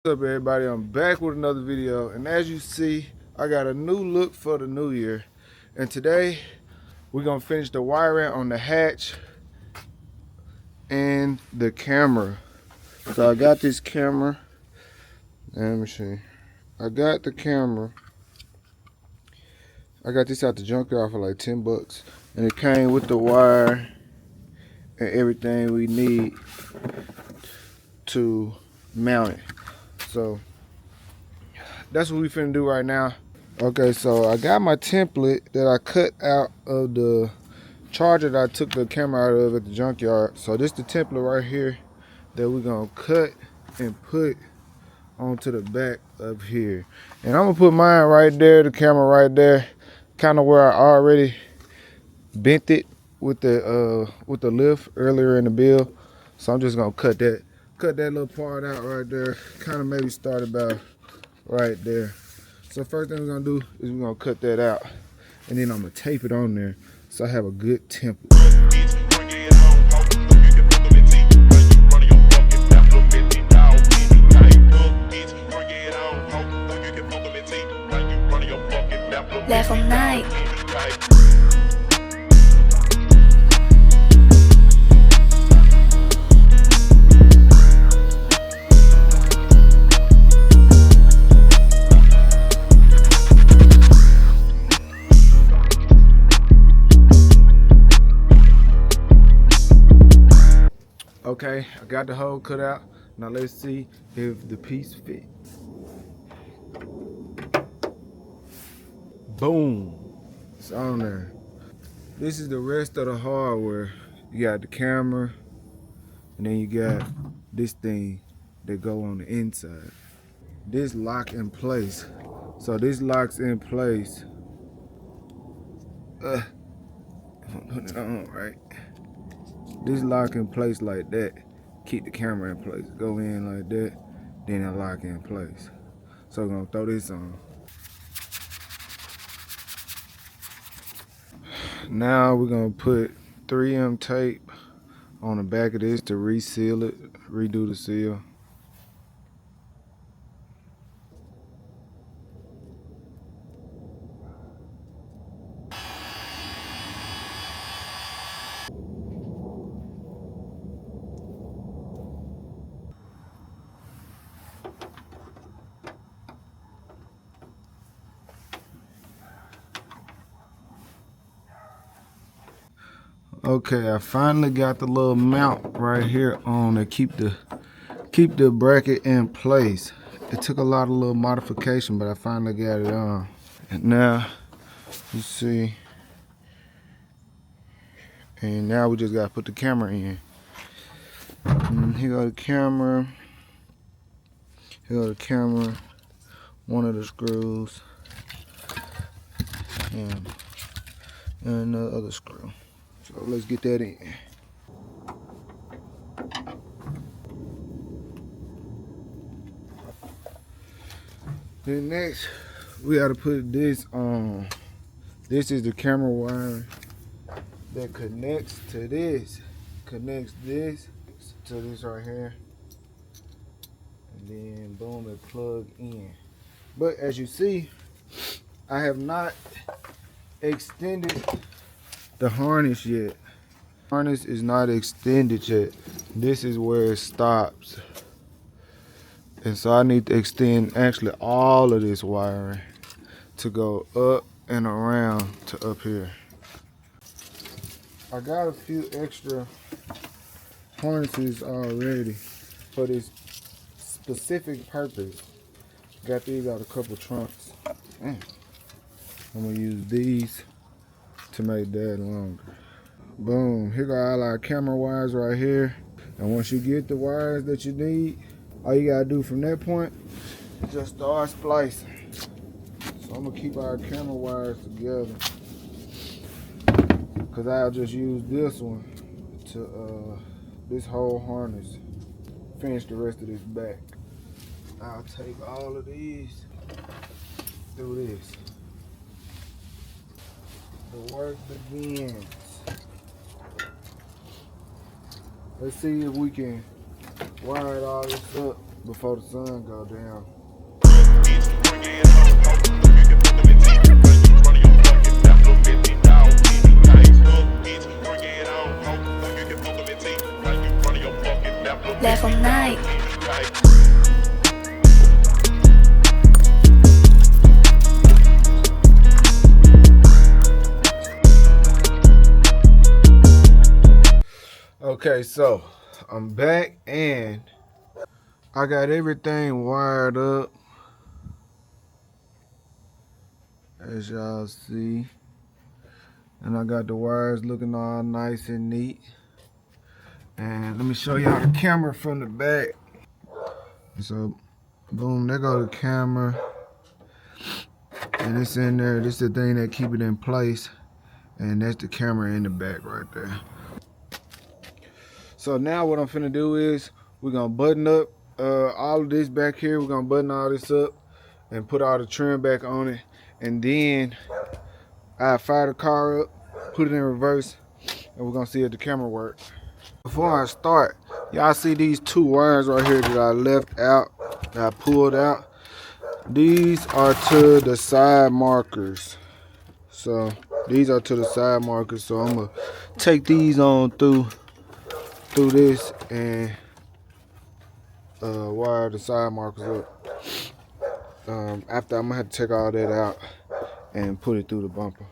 What's up, everybody? I'm back with another video, and as you see, I got a new look for the new year. And today we're gonna finish the wiring on the hatch and the camera. So I got this camera. Let me see. I got the camera. I got this out the junkyard for like 10 bucks, and it came with the wire and everything we need to mount it. So that's what we finna do right now. Okay, so I got my template that I cut out of the charger that I took the camera out of at the junkyard. So this is the template right here that we're gonna cut and put onto the back of here. And I'm gonna put mine right there, the camera right there, kind of where I already bent it with the lift earlier in the build. So I'm just gonna cut that little part out right there, kind of maybe start about right there. So first thing we're gonna do is we're gonna cut that out, and then I'm gonna tape it on there so I have a good template. Level 9. Okay, I got the hole cut out. Now let's see if the piece fit. Boom, it's on there. This is the rest of the hardware. You got the camera, and then you got this thing that go on the inside. This lock in place. So this locks in place. If I'm putting it on right. This lock in place like that. Keep the camera in place. Go in like that, then it lock in place. So we're gonna throw this on. Now we're gonna put 3M tape on the back of this to reseal it, redo the seal. Okay, I finally got the little mount right here on to keep the bracket in place. It took a lot of little modification, but I finally got it on. And now, you see, and now we just gotta put the camera in. And here go the camera. Here go the camera. One of the screws. And the other screw. So let's get that in. Then next, we gotta put this on. This is the camera wire that connects to this. Connects this to this right here. And then boom, it plug in. But as you see, I have not extended the harness yet. Harness is not extended yet. This is where it stops. And so I need to extend actually all of this wiring to go up and around to up here. I got a few extra harnesses already for this specific purpose. Got these out a couple trunks. I'm gonna use these to make that longer. Boom, here got all our camera wires right here. And once you get the wires that you need, all you gotta do from that point is just start splicing. So I'm gonna keep our camera wires together, cause I'll just use this one to this whole harness, finish the rest of this back. I'll take all of these, do this. The work begins. Let's see if we can wire all this up before the sun go down. Level 9. Okay, so I'm back and I got everything wired up, as y'all see. And I got the wires looking all nice and neat. And let me show y'all the camera from the back. So, boom, there go the camera. And it's in there. This is the thing that keep it in place. And that's the camera in the back right there. So now what I'm finna do is we're gonna button up all of this back here. We're gonna button all this up and put all the trim back on it. And then I fire the car up, put it in reverse, and we're gonna see if the camera works. Before I start, y'all see these two wires right here that I left out, that I pulled out. These are to the side markers. So these are to the side markers. So I'm gonna take these on through this and wire the side markers up. After I'm gonna have to take all that out and put it through the bumper.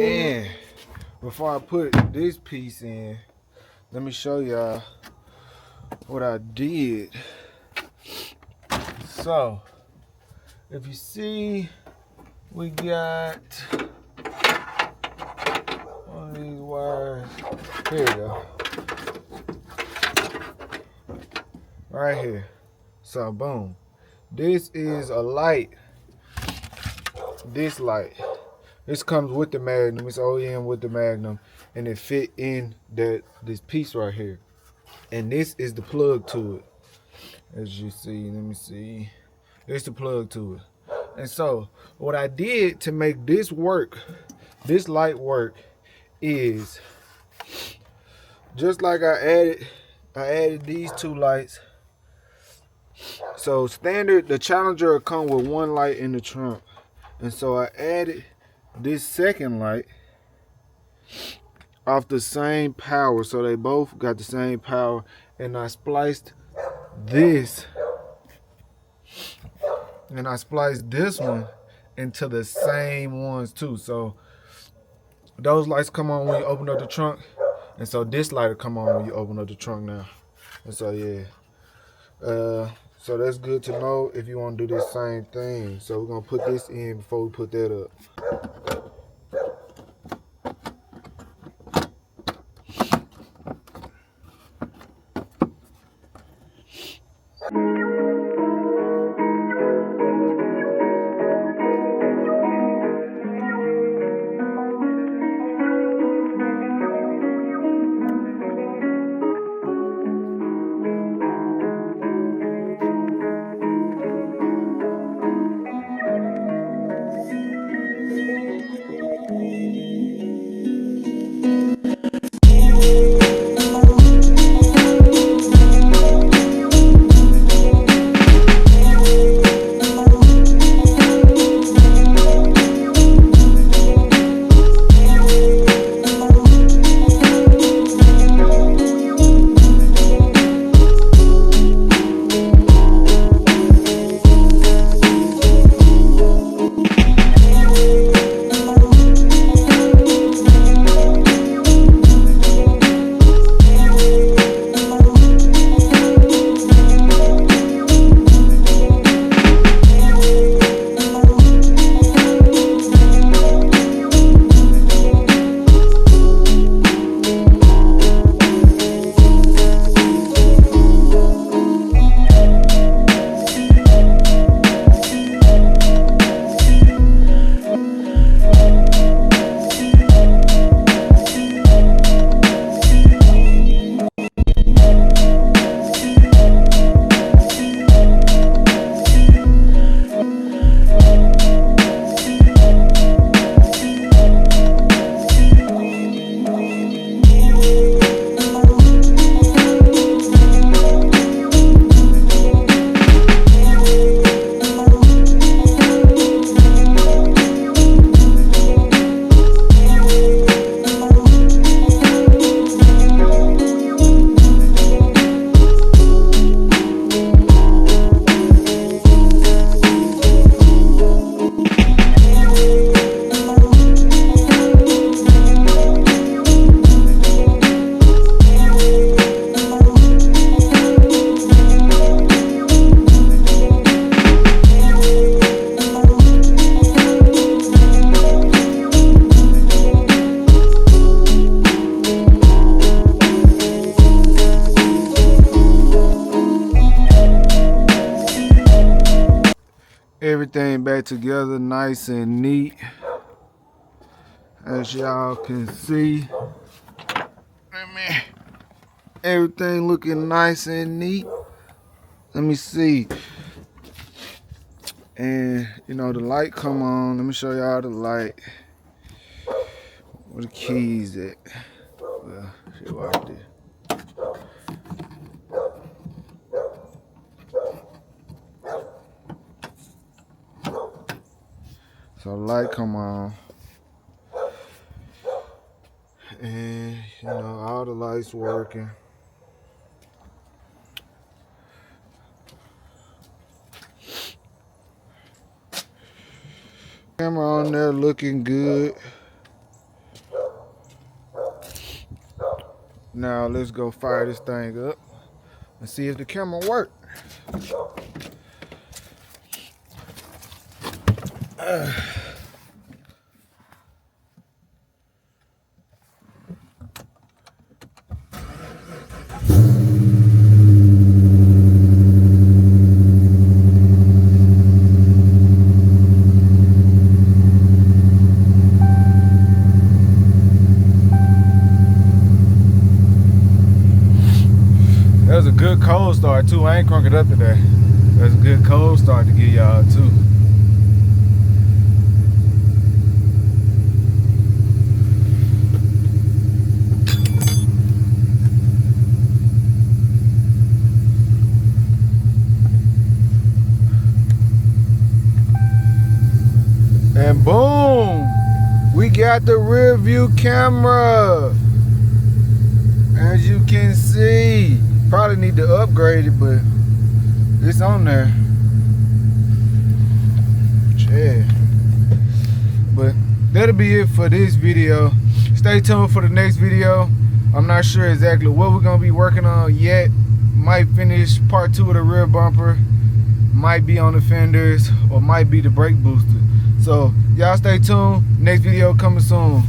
And before I put this piece in, let me show y'all what I did. So, if you see, we got one of these wires. Here we go. Right here. So, boom. This is a light. This light. This comes with the Magnum. It's OEM with the Magnum. And it fit in this piece right here. And this is the plug to it. As you see, let me see. It's the plug to it. And so what I did to make this work, this light work, is just like I added these two lights. So standard, the Challenger will come with one light in the trunk. And so I added this second light off the same power. So they both got the same power. And I spliced this. And I spliced this one into the same ones too. So those lights come on when you open up the trunk. And so this light will come on when you open up the trunk now. And so yeah. So that's good to know if you want to do this same thing. So we're going to put this in before we put that up. Everything back together nice and neat, as y'all can see. Everything looking nice and neat. Let me see. And you know the light come on. Let me show y'all the light. Where the keys at? Well, shit right there. So light come on, and you know all the lights working. Camera on there looking good. Now let's go fire this thing up and see if the camera works. That was a good cold start too. I ain't crunk it up today. That's a good cold start to get y'all too. And boom, we got the rear view camera. As you can see, probably need to upgrade it, but it's on there. Yeah. But that'll be it for this video. Stay tuned for the next video. I'm not sure exactly what we're gonna be working on yet. Might finish part 2 of the rear bumper, might be on the fenders, or might be the brake booster. So y'all stay tuned. Next video coming soon.